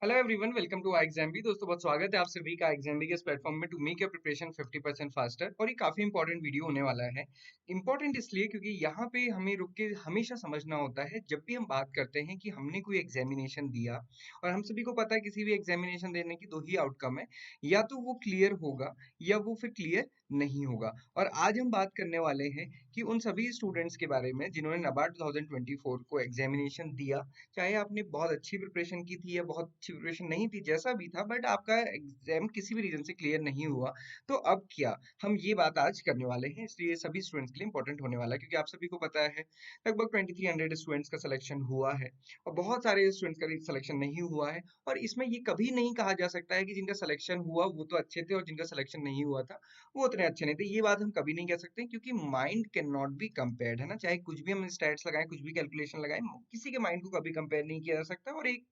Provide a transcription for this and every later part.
Hello everyone, welcome to Exambee. दोस्तों, बहुत स्वागत है आप सभी का एग्जाम्बी के इस प्लेटफॉर्म में to make your preparation 50% faster. और ये काफी इंपॉर्टेंट वीडियो होने वाला है। इंपॉर्टेंट इसलिए क्योंकि यहाँ पे हमें रुक के हमेशा समझना होता है जब भी हम बात करते हैं कि हमने कोई एग्जामिनेशन दिया। और हम सभी को पता है किसी भी एग्जामिनेशन देने की दो ही आउटकम है, या तो वो क्लियर होगा या वो फिर क्लियर नहीं होगा। और आज हम बात करने वाले हैं कि उन सभी स्टूडेंट्स के बारे में जिन्होंने नाबार्ड 2024 को एग्जामिनेशन दिया। चाहे आपने बहुत अच्छी प्रिपरेशन की थी या बहुत अच्छी प्रिपरेशन नहीं थी, जैसा भी था, बट आपका एग्जाम किसी भी रीजन से क्लियर नहीं हुआ, तो अब क्या। हम ये बात आज करने वाले हैं, इसलिए सभी स्टूडेंट्स के लिए इंपॉर्टेंट होने वाला है, क्योंकि आप सभी को पता है लगभग 2300 स्टूडेंट्स का सिलेक्शन हुआ है और बहुत सारे स्टूडेंट्स का सिलेक्शन नहीं हुआ है। और इसमें ये कभी नहीं कहा जा सकता है कि जिनका सिलेक्शन हुआ वो तो अच्छे थे और जिनका सिलेक्शन नहीं हुआ था वो उतने अच्छे नहीं थे। ये बात हम कभी नहीं कह सकते, क्योंकि mind can not be compared, है ना। चाहे कुछ भी हम स्टैट्स लगाएं, कुछ भी कैलकुलेशन लगाएं, किसी के माइंड को कभी कंपेयर नहीं किया जा सकता। और एक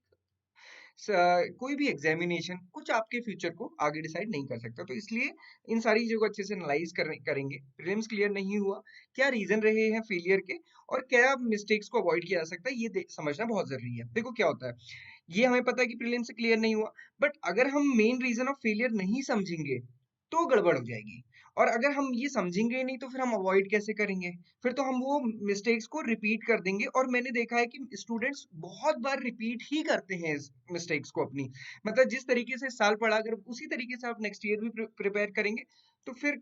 कोई भी एग्जामिनेशन कुछ आपके फ्यूचर को आगे डिसाइड नहीं कर सकता। तो इसलिए इन सारी चीजों को अच्छे से एनालाइज करेंगे। प्रीलिम्स क्लियर नहीं हुआ, क्या रीजन रहे हैं फेलियर के, और क्या मिस्टेक्स को अवॉइड किया जा सकता है, ये समझना बहुत जरूरी है। देखो क्या होता है, ये हमें पता है कि प्रीलिम्स से क्लियर नहीं हुआ, बट अगर हम मेन रीजन ऑफ फेलियर नहीं समझेंगे तो गड़बड़ हो जाएगी। और अगर हम ये समझेंगे ही नहीं तो फिर हम अवॉइड कैसे करेंगे। फिर तो हम वो मिस्टेक्स को रिपीट कर देंगे। और मैंने देखा है कि स्टूडेंट्स बहुत बार रिपीट ही करते हैं इस मिस्टेक्स को अपनी। मतलब जिस तरीके से इस साल पढ़ा, अगर उसी तरीके से आप नेक्स्ट ईयर भी प्रिपेयर करेंगे तो फिर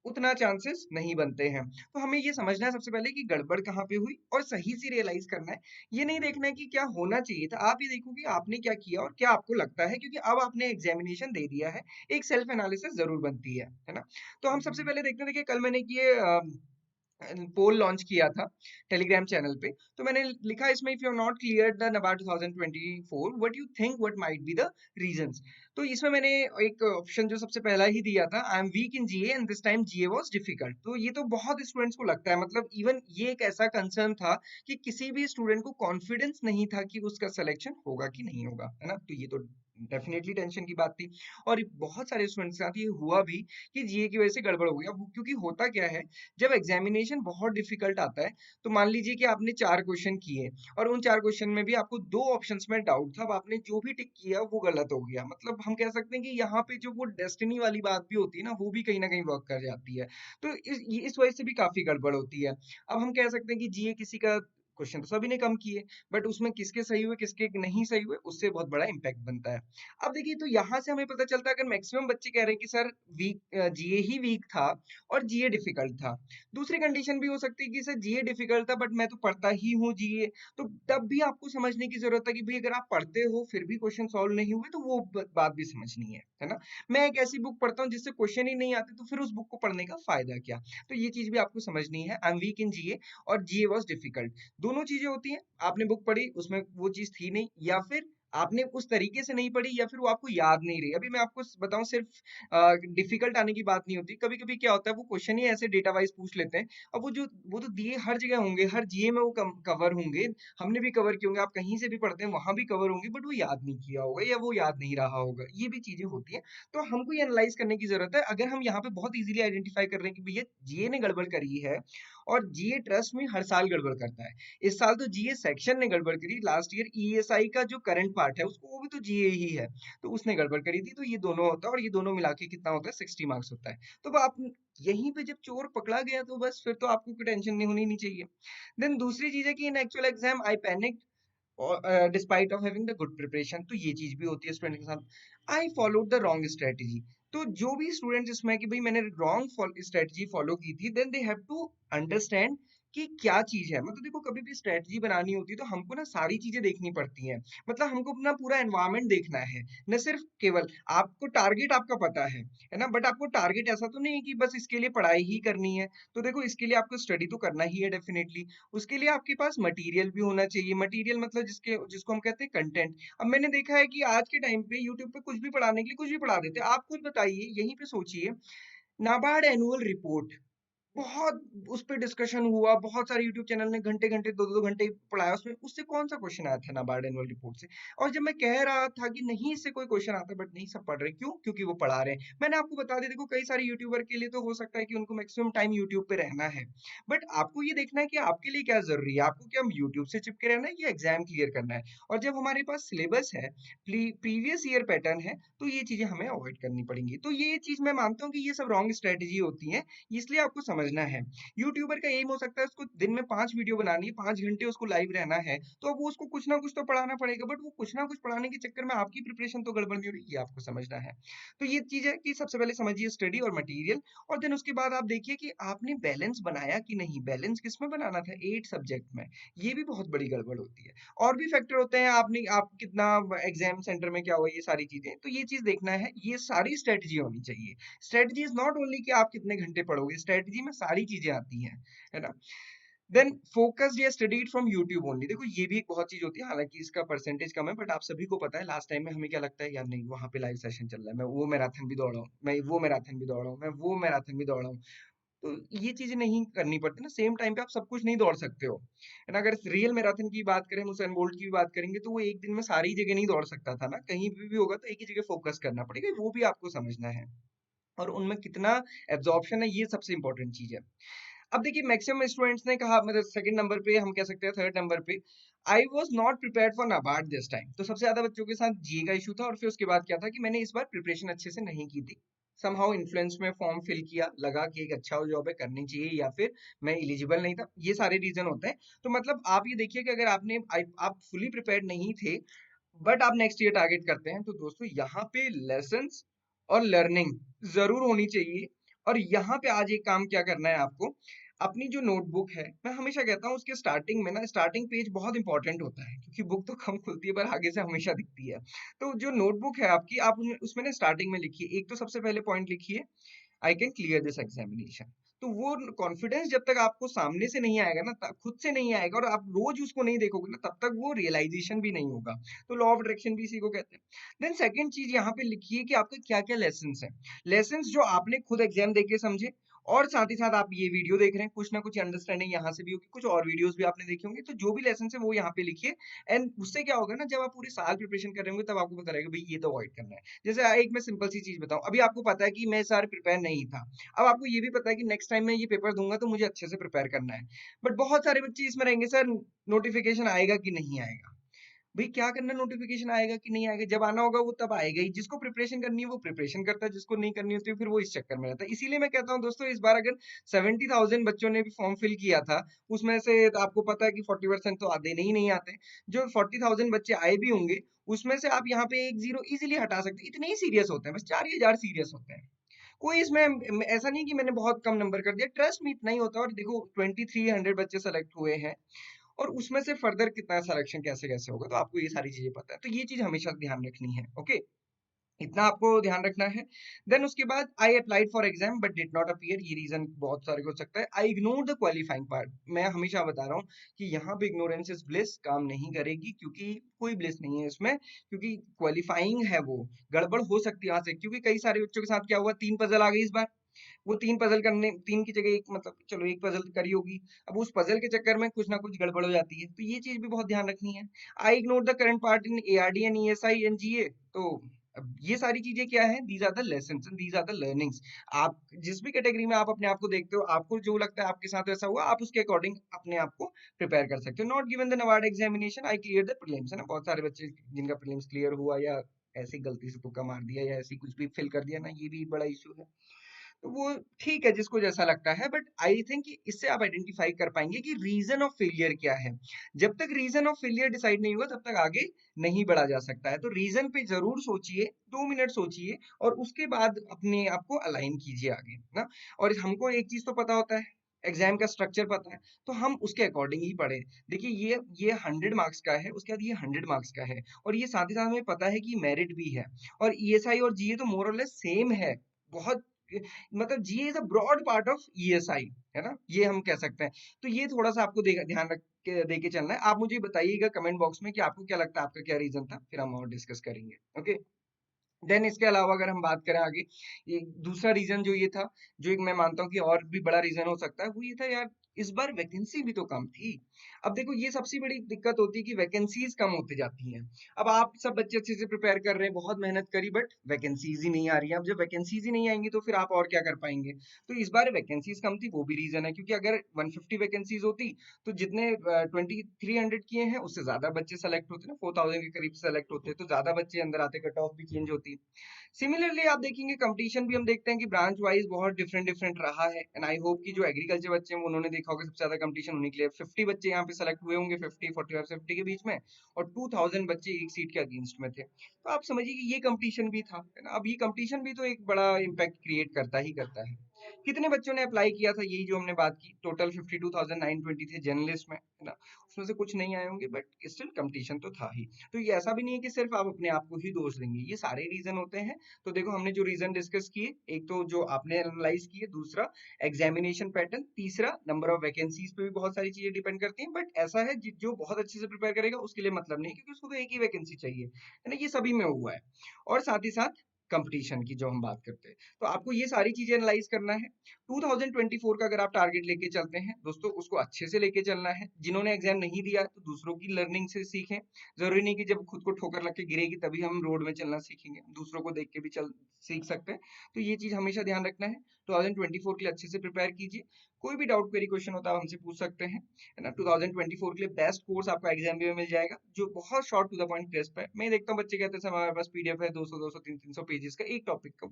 उतना चांसेस नहीं बनते हैं। तो हमें ये समझना है सबसे पहले कि गड़बड़ कहाँ पे हुई और सही से रियलाइज करना है। ये नहीं देखना है कि क्या होना चाहिए था, आप ये देखो कि आपने क्या किया और क्या आपको लगता है, क्योंकि अब आपने एग्जामिनेशन दे दिया है। एक सेल्फ एनालिसिस जरूर बनती है ना। तो हम सबसे पहले देखते हैं, देखिए कल मैंने ये पोल लॉन्च किया था टेलीग्राम चैनल पे। तो मैंने लिखा इसमें, if you not clear the NABARD 2024 what you think what might be the reasons. तो इसमें मैंने एक ऑप्शन जो सबसे पहला ही दिया था, I am weak in GA and this time GA was difficult. तो ये तो बहुत स्टूडेंट्स को लगता है, मतलब इवन ये एक ऐसा कंसर्न था कि किसी भी स्टूडेंट को कॉन्फिडेंस नहीं था कि उसका सिलेक्शन होगा कि नहीं होगा, है ना। तो ये तो डेफिनेटली टेंशन की बात थी। और बहुत सारे स्टूडेंट्स के साथ ये हुआ भी कि जीए की वजह से गड़बड़ हो गया। क्योंकि होता क्या है, जब एग्जामिनेशन बहुत डिफिकल्ट आता है, तो मान लीजिए कि आपने 4 क्वेश्चन किए और उन 4 क्वेश्चन में भी आपको 2 ऑप्शंस में डाउट था, अब आपने जो भी टिक किया वो गलत हो गया। मतलब हम कह सकते हैं कि यहाँ पे जो वो डेस्टिनी वाली बात भी होती है ना, वो भी कहीं ना कहीं वर्क कर जाती है। तो इस वजह से भी काफी गड़बड़ होती है। अब हम कह सकते हैं कि जीए किसी का क्वेश्चन तो सभी ने कम किए, बट उसमें किसके सही हुए किसके नहीं सही हुए उससे बहुत बड़ा इंपैक्ट बनता है। अब देखिए, तो यहाँ से हमें पता चलता है, अगर मैक्सिमम बच्चे कह रहे हैं कि सर वीक जीए ही वीक था और जीए डिफिकल्ट था। दूसरी कंडीशन भी हो सकती है कि सर जीए डिफिकल्ट था बट मैं तो पढ़ता ही हूँ जीए। तो तब भी आपको समझने की जरूरत है कि भाई, अगर आप पढ़ते हो फिर भी क्वेश्चन सॉल्व नहीं हुए तो वो बात भी समझनी है ना। मैं एक ऐसी बुक पढ़ता हूँ जिससे क्वेश्चन ही नहीं आते, तो फिर उस बुक को पढ़ने का फायदा क्या। तो ये चीज भी आपको समझनी है। आई एम वीक इन जीए और जीए वॉज डिफिकल्ट, दोनों चीजें होती हैं। आपने बुक पढ़ी, उसमें वो चीज थी नहीं, या फिर आपने उस तरीके से नहीं पढ़ी, या फिर वो आपको याद नहीं रही। अभी मैं आपको बताऊं, सिर्फ डिफिकल्ट आने की बात नहीं होती। कभी कभी क्या होता है, वो क्वेश्चन ही ऐसे डेटा वाइज पूछ लेते हैं। अब वो तो दिए हर जगह होंगे, हर जीए में वो कवर होंगे, हमने भी कवर किए होंगे, आप कहीं से भी पढ़ते हैं वहां भी कवर होंगे, बट वो याद नहीं किया होगा या वो याद नहीं रहा होगा। ये भी चीजें होती हैं। तो हमको ये एनालाइज करने की जरूरत है। अगर हम यहाँ पे बहुत इजीली आइडेंटिफाई कर रहे हैं कि भैया जीए ने गड़बड़ करी है, और जीए ट्रस्ट में हर साल गड़बड़ करता है। इस साल तो जीए सेक्शन ने गड़बड़ करी, लास्ट ईयर ईएसआई का जो करंट पार्ट है उसको, वो भी तो जीए ही है, तो उसने गड़बड़ करी थी। तो ये दोनों होता है, और ये दोनों मिला के कितना होता है, 60 मार्क्स होता है। तो अब आप यहीं पे जब चोर पकड़ा गया तो बस फिर तो आपको कोई टेंशन नहीं होनी नहीं चाहिए। देन दूसरी चीज है कि इन actual exam I panic despite of having the good preparation. तो ये चीज भी होती है स्टूडेंट के साथ। I followed the wrong strategy. तो जो भी स्टूडेंट इसमें कि भाई मैंने रॉन्ग स्ट्रेटजी फॉलो की थी, then they have to understand कि क्या चीज है। मतलब देखो, कभी भी स्ट्रेटजी बनानी होती है तो हमको ना सारी चीजें देखनी पड़ती हैं। मतलब हमको अपना पूरा एनवायरनमेंट देखना है, न सिर्फ केवल आपको टारगेट आपका पता है ना। बट आपको टारगेट ऐसा तो नहीं है कि बस इसके लिए पढ़ाई ही करनी है। तो देखो, इसके लिए आपको स्टडी तो करना ही है डेफिनेटली। उसके लिए आपके पास मटेरियल भी होना चाहिए। मटेरियल मतलब जिसको हम कहते हैं कंटेंट। अब मैंने देखा है कि आज के टाइम पे यूट्यूब पे कुछ भी पढ़ाने के लिए कुछ भी पढ़ा देते हैं। आप खुद बताइए, यहीं पे सोचिए, नाबार्ड एनुअल रिपोर्ट बहुत उस पे डिस्कशन हुआ, बहुत सारे यूट्यूब चैनल ने घंटे-घंटे, 2-2 घंटे पढ़ाया उसमें, उससे कौन-सा क्वेश्चन आया था नाबार्ड एनुअल रिपोर्ट से? और जब मैं कह रहा था कि नहीं इससे कोई क्वेश्चन आता बट नहीं सब पढ़ रहे हैं, क्यों? क्योंकि वो पढ़ा रहे हैं। मैंने आपको बता दिया देखो कई सारे यूट्यूबर के लिए तो हो सकता है कि उनको मैक्सिमम टाइम यूट्यूब पे रहना है। बट आपको ये देखना है कि आपके लिए क्या ज़रूरी है? आपको क्या यूट्यूब से चिपके रहना है या एग्ज़ाम क्लियर करना है? और जब हमारे पास सिलेबस है, प्रीवियस ईयर पैटर्न है, तो ये चीज़ें हमें अवॉइड करनी पड़ेंगी। तो ये चीज़ मैं मानता हूँ कि ये सब रॉन्ग स्ट्रैटेजी होती है, इसलिए आपको समझना है। यूट्यूबर का एम हो सकता है उसको दिन में 5 वीडियो बनानी है, 5 घंटे उसको लाइव रहना है, तो अब वो उसको कुछ ना कुछ तो पढ़ाना पड़ेगा, बट वो कुछ ना कुछ पढ़ाने के चक्कर में आपकी प्रिपरेशन तो गड़बड़ नहीं हो रही, ये आपको समझना है। तो ये चीज़ है कि सबसे पहले समझिए स्टडी और मटेरियल, और देन उसके बाद आप देखिए कि आपने बैलेंस बनाया कि नहीं, बैलेंस किसमें बनाना था? 8 सब्जेक्ट में। ये भी बहुत बड़ी गड़बड़ होती है। और भी फैक्टर होते हैं, आपने आप कितना एग्जाम सेंटर में क्या हुआ, ये सारी चीजें, तो ये चीज देखना है, ये सारी स्ट्रेटजी होनी चाहिए। स्ट्रेटजी इज नॉट ओनली कि आप कितने घंटे पढ़ोगे, स्ट्रेटजी में सारी चीजें आती हैं, है ना। देन फोकस्ड या स्टडीड फ्रॉम यूट्यूब ओनली, देखो ये भी एक बहुत चीज होती है, हालांकि इसका परसेंटेज कम है, बट आप सभी को पता है लास्ट टाइम में हमें क्या लगता है यार, नहीं वहां पे लाइव सेशन चल रहा है, मैं वो मैराथन भी दौड़ा हूँ, मैं वो मैराथन भी दौड़ा हूँ, मैं वो मैराथन भी दौड़ा हूँ। तो ये चीजें नहीं करनी पड़ती ना, सेम टाइम पे आप सब कुछ नहीं दौड़ सकते हो, है ना। अगर रियल मैराथन की बात करें, उसेन बोल्ट की भी बात करेंगे, तो वो एक दिन में सारी जगह नहीं दौड़ सकता था ना, कहीं भी होगा तो एक ही जगह फोकस करना पड़ेगा, वो भी आपको समझना है। और उनमें कितना एब्जॉर्प्शन है, ये सबसे इंपॉर्टेंट चीज है। अब देखिए मैक्सिमम स्टूडेंट्स ने कहा, मतलब सेकंड नंबर पे हम कह सकते हैं, थर्ड नंबर पे, I was not prepared for NABARD this time. तो सबसे ज्यादा बच्चों के साथ जीए का इशू था, और फिर उसके बाद क्या था कि मैंने इस बार प्रिपरेशन अच्छे से नहीं की थी। समहाउ इन्फ्लुएंस में फॉर्म फिल किया, लगा कि एक अच्छा जॉब है करनी चाहिए, या फिर मैं एलिजिबल नहीं था, ये सारे रीजन होते हैं। तो मतलब आप ये देखिए कि अगर आप फुली प्रिपेयर्ड नहीं थे, बट आप नेक्स्ट ईयर टारगेट करते हैं, तो दोस्तों यहाँ पे लेसन्स और लर्निंग जरूर होनी चाहिए। और यहाँ पे आज एक काम क्या करना है आपको, अपनी जो नोटबुक है, मैं हमेशा कहता हूँ उसके स्टार्टिंग में ना, स्टार्टिंग पेज बहुत इंपॉर्टेंट होता है, क्योंकि बुक तो कम खुलती है पर आगे से हमेशा दिखती है। तो जो नोटबुक है आपकी, आप उसमें ना स्टार्टिंग में लिखिए, एक तो सबसे पहले पॉइंट लिखिए, I can clear this examination. तो वो कॉन्फिडेंस जब तक आपको सामने से नहीं आएगा ना, खुद से नहीं आएगा, और आप रोज उसको नहीं देखोगे ना, तब तक वो रियलाइजेशन भी नहीं होगा। तो लॉ ऑफ अट्रैक्शन भी इसी को कहते हैं। देन सेकंड चीज यहाँ पे लिखिए कि आपके क्या क्या लेसन्स हैं, लेसन्स जो आपने खुद एग्जाम देके समझे, और साथ ही साथ आप ये वीडियो देख रहे हैं, कुछ ना कुछ अंडरस्टैंडिंग यहाँ से भी होगी, कुछ और वीडियोस भी आपने देखे होंगे, तो जो भी लेसन है वो यहाँ पे लिखिए। एंड उससे क्या होगा ना, जब आप पूरे साल प्रिपरेशन कर रहे होंगे, तब आपको पता रहेगा भाई ये तो अवॉइड करना है। जैसे एक मैं सिंपल सी चीज बताऊं, अभी आपको पता है कि मैं इस बार प्रिपेयर नहीं था, अब आपको ये भी पता है कि नेक्स्ट टाइम मैं ये पेपर दूंगा तो मुझे अच्छे से प्रिपेयर करना है। बट बहुत सारे बच्चे इसमें रहेंगे, सर नोटिफिकेशन आएगा कि नहीं आएगा। भाई क्या करना, नोटिफिकेशन आएगा कि नहीं आएगा, जब आना होगा वो तब आएगा ही। जिसको प्रिपरेशन करनी है वो प्रिपरेशन करता है, जिसको नहीं करनी होती है फिर वो इस चक्कर में रहता है। इसीलिए मैं कहता हूँ दोस्तों, इस बार अगर 70,000 बच्चों ने भी फॉर्म फिल किया था, उसमें से तो आपको पता है कि 40% तो आधे नहीं नहीं आते। जो 40,000 बच्चे आए भी होंगे, उसमें से आप यहाँ पे एक जीरो इजिली हटा सकते हैं, इतने ही सीरियस होते हैं, बस 4,000 सीरियस होते हैं। कोई इसमें ऐसा नहीं कि मैंने बहुत कम नंबर कर दिया, ट्रस्ट में इतना ही होता है। और देखो 2300 बच्चे सेलेक्ट हुए हैं, और उसमें से फर्दर कितना सिलेक्शन कैसे कैसे होगा, तो आपको ये सारी चीजें पता है, तो ये चीज हमेशा ध्यान रखनी है। ओके, इतना आपको ध्यान रखना है। देन उसके बाद I applied for exam but did not appear, ये रीजन बहुत सारे को हो सकता है। I ignore the qualifying part, मैं हमेशा बता रहा हूँ कि यहाँ पे इग्नोरेंस इज ब्लिस काम नहीं करेगी, क्योंकि कोई ब्लिस नहीं है इसमें, क्योंकि क्वालिफाइंग है वो, गड़बड़ हो सकती है वहां से, क्योंकि कई सारे बच्चों के साथ क्या हुआ, 3 पजल आ गई इस बार, वो 3 पजल करने, 3 की जगह एक, मतलब चलो एक पजल करी होगी, अब उस पजल के चक्कर में कुछ ना कुछ गड़बड़ हो जाती है, तो ये चीज भी बहुत ध्यान रखनी है। I ignore the current part in ARD and ESI and GA. तो अब ये सारी चीजें क्या है, these are the lessons and these are the learnings. आप जिस भी कैटेगरी में आप अपने आप को देखते हो, आपको जो लगता है आपके साथ वैसा हुआ, आप उसके अकॉर्डिंग अपने आप को प्रिपेयर कर सकते हो। Not given the NABARD examination, I clear the prelims, है ना। बहुत सारे बच्चे जिनका प्रीलिम्स क्लियर हुआ, या ऐसी गलती से तुक्का मार दिया, या ऐसी कुछ भी फिल कर दिया ना, ये भी बड़ा इशू है। तो वो ठीक है जिसको जैसा लगता है, बट आई थिंक इससे आप आइडेंटिफाई कर पाएंगे कि रीजन ऑफ फेलियर क्या है। जब तक रीजन ऑफ फेलियर डिसाइड नहीं हुआ, तब तक आगे नहीं बढ़ा जा सकता है। तो रीजन पे जरूर सोचिए, 2 मिनट सोचिए, और उसके बाद अपने आप को अलाइन कीजिए आगे ना। और हमको एक चीज तो पता होता है, एग्जाम का स्ट्रक्चर पता है, तो हम उसके अकॉर्डिंग ही पढ़े। देखिए ये 100 मार्क्स का है, उसके बाद ये 100 मार्क्स का है, और ये साथ ही साथ हमें पता है कि मेरिट भी है। और ईएसआई और जीए तो मोर और लेस सेम है, बहुत, मतलब GA is a broad part of ESI, है ना, ये हम कह सकते हैं। तो ये थोड़ा सा आपको ध्यान रख के देके चलना है। आप मुझे बताइएगा कमेंट बॉक्स में कि आपको क्या लगता है, आपका क्या रीजन था, फिर हम और डिस्कस करेंगे। ओके। देन इसके अलावा अगर हम बात करें आगे, ये दूसरा रीजन जो ये था, जो एक मैं मानता हूँ कि और भी बड़ा रीजन हो सकता है, वो ये था यार, इस बार वैकेंसी भी तो कम थी। अब देखो ये सबसे बड़ी दिक्कत होती है कि वैकेंसीज कम होती जाती हैं। अब आप सब बच्चे अच्छे से प्रिपेयर कर रहे हैं, बहुत मेहनत करी, बट वैकेंसीज ही नहीं आ रही है। अब जब वैकेंसीज ही नहीं आएंगी तो फिर आप और क्या कर पाएंगे? तो इस बार वैकेंसीज कम थी, वो भी रीजन है, क्योंकि अगर 150 वैकेंसीज होती तो जितने 2300 किए हैं उससे ज्यादा बच्चे सेलेक्ट होते ना, 4000 के करीब सेलेक्ट होते, तो ज्यादा बच्चे अंदर आते, कट ऑफ भी चेंज होती। सिमिलरली आप देखेंगे कंपटीशन भी हम देखते हैं कि ब्रांच वाइज बहुत डिफरेंट डिफरेंट रहा है। एंड आई होप कि जो एग्रीकल्चर बच्चे हैं उन्होंने देखा होगा सबसे ज्यादा कंपटीशन होने के लिए 50 बच्चे यहाँ पे सेलेक्ट हुए होंगे, 50 45 से 50 के बीच में, और 2000 बच्चे एक सीट के अगेंस्ट में थे। तो आप समझिए कि ये कंपटीशन भी था, है ना। अब ये कंपटीशन भी तो एक बड़ा इम्पैक्ट क्रिएट करता ही करता है। कितने बच्चों ने अप्लाई किया था, यही जो हमने बात की, टोटल 52,920 थे जर्नलिस्ट में, है ना। उसमें से कुछ नहीं आए होंगे, बट स्टिल कंपटीशन तो था ही। तो ये ऐसा भी नहीं है कि सिर्फ आप अपने आप को ही दोष देंगे, ये सारे रीजन होते हैं। तो देखो हमने जो रीजन डिस्कस किए, एक तो जो आपने एनालाइज किए, दूसरा एग्जामिनेशन पैटर्न, तीसरा नंबर ऑफ वैकेंसीज पे भी बहुत सारी चीजें डिपेंड करती हैं। बट ऐसा है जो बहुत अच्छे से प्रिपेयर करेगा उसके लिए मतलब नहीं, क्योंकि उसको तो एक ही वैकेंसी चाहिए, है ना। ये सभी में हुआ है। और साथ ही साथ कंपटीशन की जो हम बात करते हैं, तो आपको ये सारी चीजें एनालाइज करना है। 2024 का अगर आप टारगेट लेके चलते हैं दोस्तों, उसको अच्छे से लेके चलना है। जिन्होंने एग्जाम नहीं दिया तो दूसरों की लर्निंग से सीखें। जरूरी नहीं कि जब खुद को ठोकर लग के गिरेगी तभी हम रोड में चलना सीखेंगे, दूसरों को देख के भी चल सीख सकते हैं। तो ये चीज हमेशा ध्यान रखना है। 2024 के लिए अच्छे से प्रिपेयर कीजिए। कोई भी डाउट क्वेरी क्वेश्चन होता है आप हमसे पूछ सकते हैं, है ना। 2024 के लिए बेस्ट कोर्स आपको एग्जाम में मिल जाएगा, जो बहुत short to the point crisp है। मैं देखता हूँ बच्चे कहते हैं सर हमारे पास पीडीएफ है 200 200 300 पेजेस का एक टॉपिक का,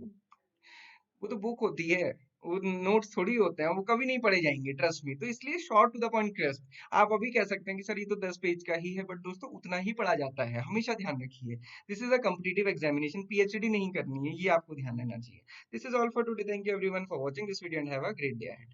वो तो बुक होती है, वो नोट्स थोड़ी होते हैं, वो कभी नहीं पढ़े जाएंगे, ट्रस्ट मी। तो इसलिए short to the point crisp. आप अभी कह सकते हैं कि सर ये तो 10 पेज का ही है, बट दोस्तों उतना ही पढ़ा जाता है, हमेशा ध्यान रखिए। This is a competitive examination, PhD नहीं करनी है, ये आपको ध्यान रहना चाहिए। This is all for today, thank you everyone for watching this video and have a great day ahead.